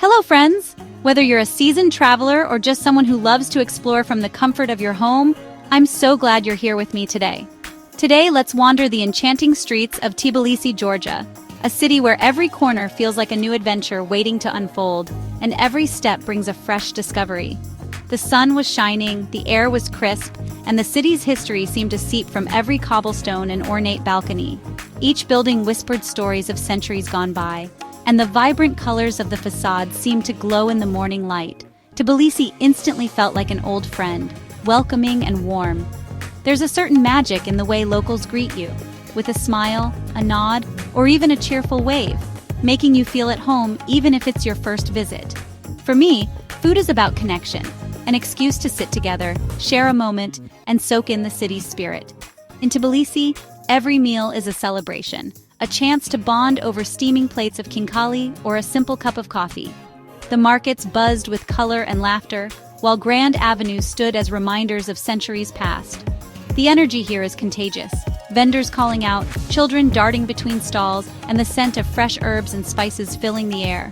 Hello, friends! Whether you're a seasoned traveler or just someone who loves to explore from the comfort of your home, I'm so glad you're here with me today. Today, let's wander the enchanting streets of Tbilisi, Georgia, a city where every corner feels like a new adventure waiting to unfold, and every step brings a fresh discovery. The sun was shining, the air was crisp, and the city's history seemed to seep from every cobblestone and ornate balcony. Each building whispered stories of centuries gone by, and the vibrant colors of the facades seemed to glow in the morning light. Tbilisi instantly felt like an old friend, welcoming and warm. There's a certain magic in the way locals greet you, with a smile, a nod, or even a cheerful wave, making you feel at home even if it's your first visit. For me, food is about connection, an excuse to sit together, share a moment, and soak in the city's spirit. In Tbilisi, every meal is a celebration, a chance to bond over steaming plates of khinkali or a simple cup of coffee. The markets buzzed with color and laughter, while grand avenues stood as reminders of centuries past. The energy here is contagious, vendors calling out, children darting between stalls, and the scent of fresh herbs and spices filling the air.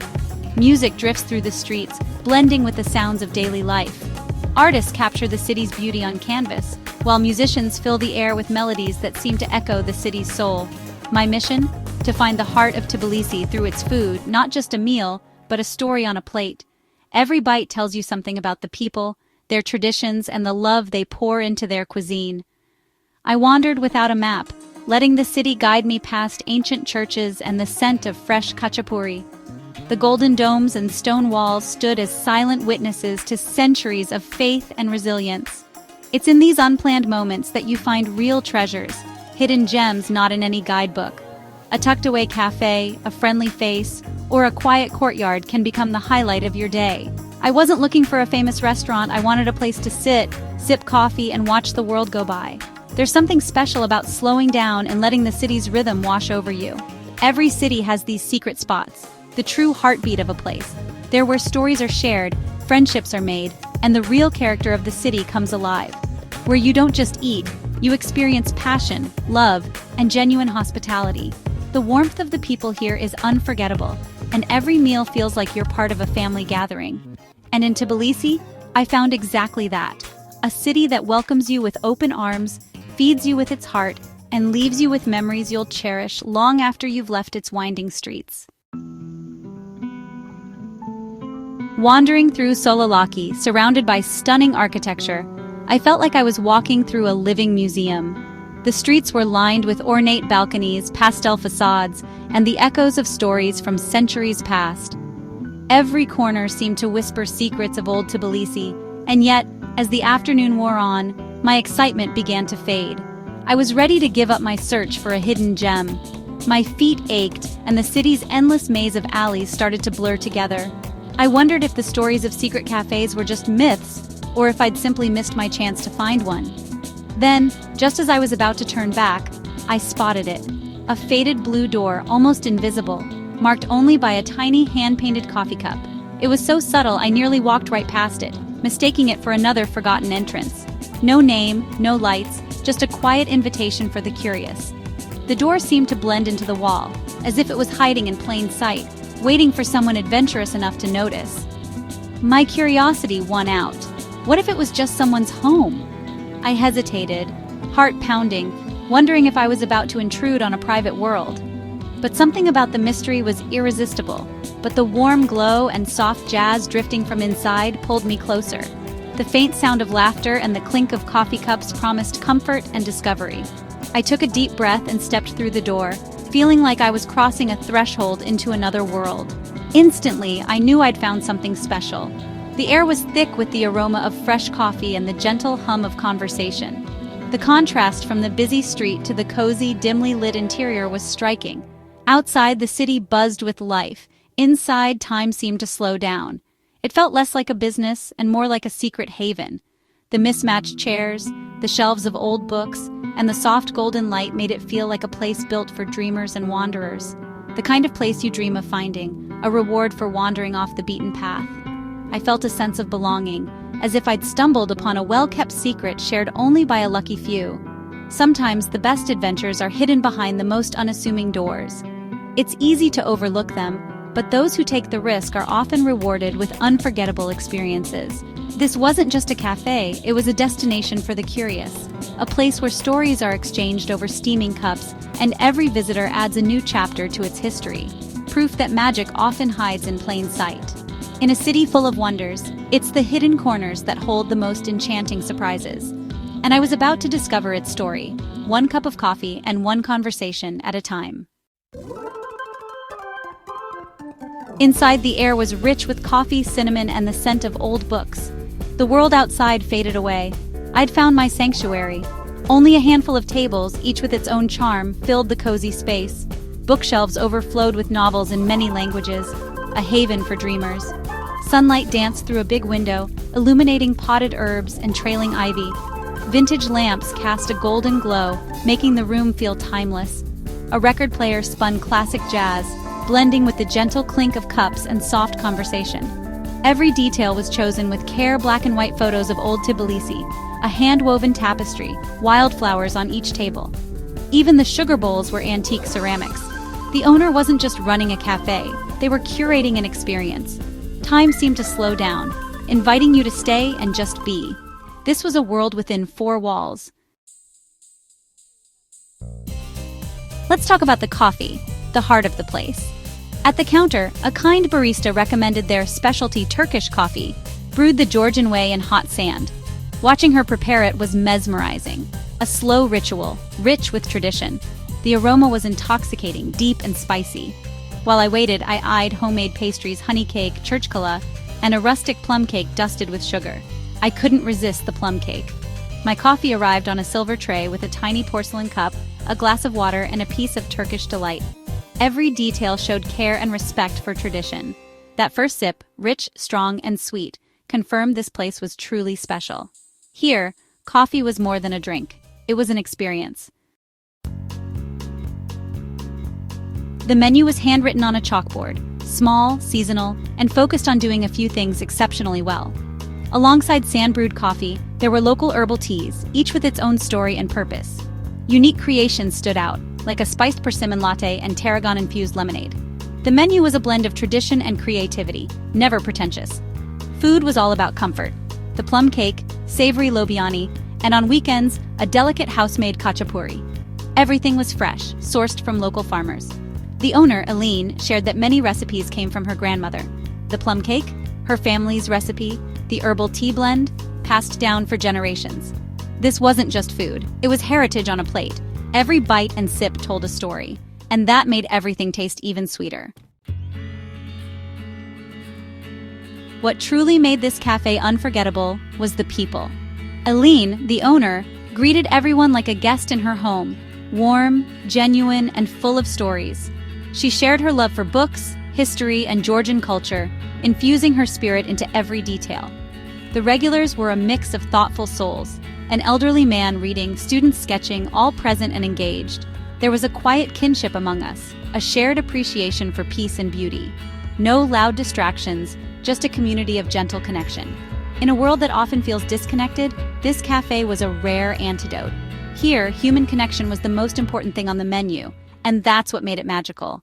Music drifts through the streets, blending with the sounds of daily life. Artists capture the city's beauty on canvas, while musicians fill the air with melodies that seem to echo the city's soul. My mission? To find the heart of Tbilisi through its food, not just a meal, but a story on a plate. Every bite tells you something about the people, their traditions, and the love they pour into their cuisine. I wandered without a map, letting the city guide me past ancient churches and the scent of fresh khachapuri. The golden domes and stone walls stood as silent witnesses to centuries of faith and resilience. It's in these unplanned moments that you find real treasures, hidden gems not in any guidebook. A tucked-away cafe, a friendly face, or a quiet courtyard can become the highlight of your day. I wasn't looking for a famous restaurant. I wanted a place to sit, sip coffee, and watch the world go by. There's something special about slowing down and letting the city's rhythm wash over you. Every city has these secret spots, the true heartbeat of a place. They're where stories are shared, friendships are made, and the real character of the city comes alive. Where you don't just eat, you experience passion, love, and genuine hospitality. The warmth of the people here is unforgettable, and every meal feels like you're part of a family gathering. And in Tbilisi, I found exactly that. A city that welcomes you with open arms, feeds you with its heart, and leaves you with memories you'll cherish long after you've left its winding streets. Wandering through Solalaki, surrounded by stunning architecture, I felt like I was walking through a living museum. The streets were lined with ornate balconies, pastel facades, and the echoes of stories from centuries past. Every corner seemed to whisper secrets of old Tbilisi, and yet, as the afternoon wore on, my excitement began to fade. I was ready to give up my search for a hidden gem. My feet ached, and the city's endless maze of alleys started to blur together. I wondered if the stories of secret cafes were just myths, or if I'd simply missed my chance to find one. Then, just as I was about to turn back, I spotted it. A faded blue door, almost invisible, marked only by a tiny hand-painted coffee cup. It was so subtle I nearly walked right past it, mistaking it for another forgotten entrance. No name, no lights, just a quiet invitation for the curious. The door seemed to blend into the wall, as if it was hiding in plain sight, waiting for someone adventurous enough to notice. My curiosity won out. What if it was just someone's home? I hesitated, heart pounding, wondering if I was about to intrude on a private world. But something about the mystery was irresistible, but the warm glow and soft jazz drifting from inside pulled me closer. The faint sound of laughter and the clink of coffee cups promised comfort and discovery. I took a deep breath and stepped through the door, feeling like I was crossing a threshold into another world. Instantly, I knew I'd found something special. The air was thick with the aroma of fresh coffee and the gentle hum of conversation. The contrast from the busy street to the cozy, dimly lit interior was striking. Outside, the city buzzed with life. Inside, time seemed to slow down. It felt less like a business and more like a secret haven. The mismatched chairs, the shelves of old books, and the soft golden light made it feel like a place built for dreamers and wanderers. The kind of place you dream of finding, a reward for wandering off the beaten path. I felt a sense of belonging, as if I'd stumbled upon a well-kept secret shared only by a lucky few. Sometimes the best adventures are hidden behind the most unassuming doors. It's easy to overlook them, but those who take the risk are often rewarded with unforgettable experiences. This wasn't just a cafe, it was a destination for the curious, a place where stories are exchanged over steaming cups, and every visitor adds a new chapter to its history, proof that magic often hides in plain sight. In a city full of wonders, it's the hidden corners that hold the most enchanting surprises. And I was about to discover its story, one cup of coffee and one conversation at a time. Inside, the air was rich with coffee, cinnamon, and the scent of old books. The world outside faded away. I'd found my sanctuary. Only a handful of tables, each with its own charm, filled the cozy space. Bookshelves overflowed with novels in many languages, a haven for dreamers. Sunlight danced through a big window, illuminating potted herbs and trailing ivy. Vintage lamps cast a golden glow, making the room feel timeless. A record player spun classic jazz, blending with the gentle clink of cups and soft conversation. Every detail was chosen with care. Black and white photos of old Tbilisi, a hand-woven tapestry, wildflowers on each table. Even the sugar bowls were antique ceramics. The owner wasn't just running a cafe, they were curating an experience. Time seemed to slow down, inviting you to stay and just be. This was a world within four walls. Let's talk about the coffee, the heart of the place. At the counter, a kind barista recommended their specialty Turkish coffee, brewed the Georgian way in hot sand. Watching her prepare it was mesmerizing. A slow ritual, rich with tradition. The aroma was intoxicating, deep and spicy. While I waited, I eyed homemade pastries, honey cake, churchkala, and a rustic plum cake dusted with sugar. I couldn't resist the plum cake. My coffee arrived on a silver tray with a tiny porcelain cup, a glass of water, and a piece of Turkish delight. Every detail showed care and respect for tradition. That first sip, rich, strong, and sweet, confirmed this place was truly special. Here, coffee was more than a drink. It was an experience. The menu was handwritten on a chalkboard, small, seasonal, and focused on doing a few things exceptionally well. Alongside sand-brewed coffee, there were local herbal teas, each with its own story and purpose. Unique creations stood out, like a spiced persimmon latte and tarragon-infused lemonade. The menu was a blend of tradition and creativity, never pretentious. Food was all about comfort. The plum cake, savory lobiani, and on weekends, a delicate house-made khachapuri. Everything was fresh, sourced from local farmers. The owner, Aline, shared that many recipes came from her grandmother. The plum cake, her family's recipe, the herbal tea blend, passed down for generations. This wasn't just food, it was heritage on a plate. Every bite and sip told a story, and that made everything taste even sweeter. What truly made this cafe unforgettable was the people. Aline, the owner, greeted everyone like a guest in her home, warm, genuine, and full of stories. She shared her love for books, history, and Georgian culture, infusing her spirit into every detail. The regulars were a mix of thoughtful souls, an elderly man reading, students sketching, all present and engaged. There was a quiet kinship among us, a shared appreciation for peace and beauty. No loud distractions, just a community of gentle connection. In a world that often feels disconnected, this cafe was a rare antidote. Here, human connection was the most important thing on the menu, and that's what made it magical.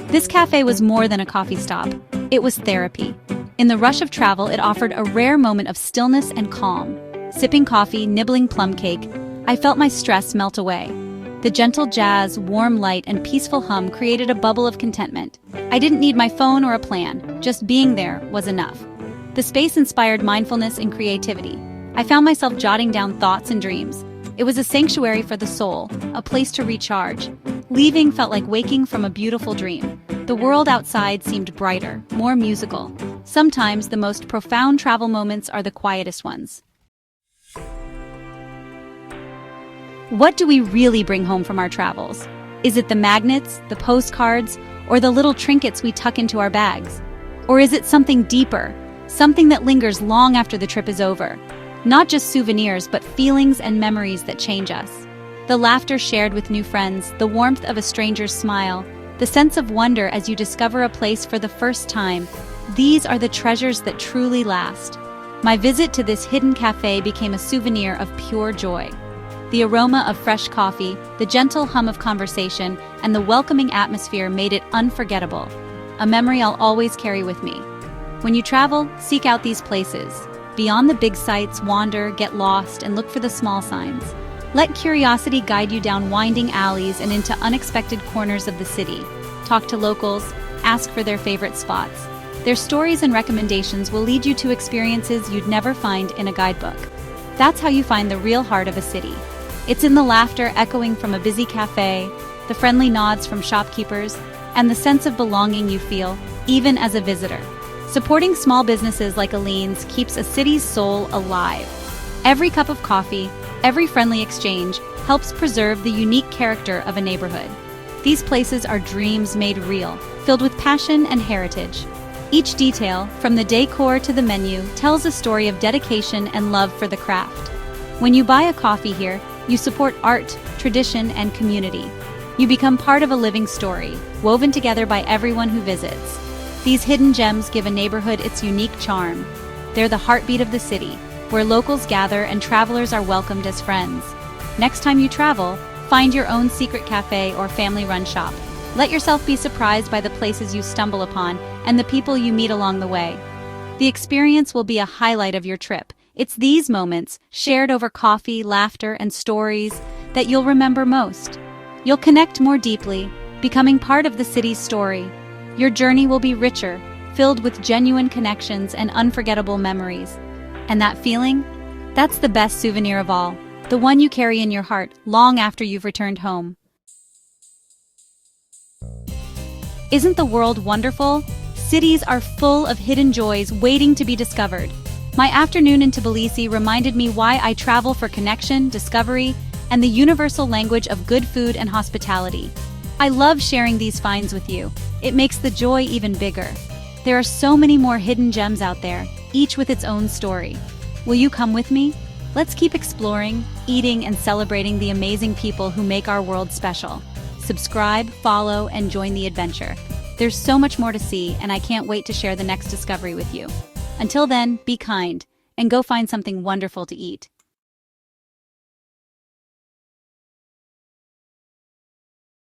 This cafe was more than a coffee stop. It was therapy. In the rush of travel, it offered a rare moment of stillness and calm. Sipping coffee, nibbling plum cake, I felt my stress melt away. The gentle jazz, warm light, and peaceful hum created a bubble of contentment. I didn't need my phone or a plan, just being there was enough. The space inspired mindfulness and creativity. I found myself jotting down thoughts and dreams. It was a sanctuary for the soul, a place to recharge. Leaving felt like waking from a beautiful dream. The world outside seemed brighter, more musical. Sometimes the most profound travel moments are the quietest ones. What do we really bring home from our travels? Is it the magnets, the postcards, or the little trinkets we tuck into our bags? Or is it something deeper, something that lingers long after the trip is over? Not just souvenirs, but feelings and memories that change us. The laughter shared with new friends, the warmth of a stranger's smile, the sense of wonder as you discover a place for the first time. These are the treasures that truly last. My visit to this hidden cafe became a souvenir of pure joy. The aroma of fresh coffee, the gentle hum of conversation, and the welcoming atmosphere made it unforgettable. A memory I'll always carry with me. When you travel, seek out these places. Beyond the big sights, wander, get lost, and look for the small signs. Let curiosity guide you down winding alleys and into unexpected corners of the city. Talk to locals, ask for their favorite spots. Their stories and recommendations will lead you to experiences you'd never find in a guidebook. That's how you find the real heart of a city. It's in the laughter echoing from a busy cafe, the friendly nods from shopkeepers, and the sense of belonging you feel, even as a visitor. Supporting small businesses like Aline's keeps a city's soul alive. Every cup of coffee, every friendly exchange helps preserve the unique character of a neighborhood. These places are dreams made real, filled with passion and heritage. Each detail, from the decor to the menu, tells a story of dedication and love for the craft. When you buy a coffee here, you support art, tradition, and community. You become part of a living story, woven together by everyone who visits. These hidden gems give a neighborhood its unique charm. They're the heartbeat of the city, where locals gather and travelers are welcomed as friends. Next time you travel, find your own secret cafe or family-run shop. Let yourself be surprised by the places you stumble upon and the people you meet along the way. The experience will be a highlight of your trip. It's these moments, shared over coffee, laughter, and stories, that you'll remember most. You'll connect more deeply, becoming part of the city's story. Your journey will be richer, filled with genuine connections and unforgettable memories. And that feeling? That's the best souvenir of all, the one you carry in your heart long after you've returned home. Isn't the world wonderful? Cities are full of hidden joys waiting to be discovered. My afternoon in Tbilisi reminded me why I travel: for connection, discovery, and the universal language of good food and hospitality. I love sharing these finds with you. It makes the joy even bigger. There are so many more hidden gems out there, each with its own story. Will you come with me? Let's keep exploring, eating, and celebrating the amazing people who make our world special. Subscribe, follow, and join the adventure. There's so much more to see, and I can't wait to share the next discovery with you. Until then, be kind, and go find something wonderful to eat.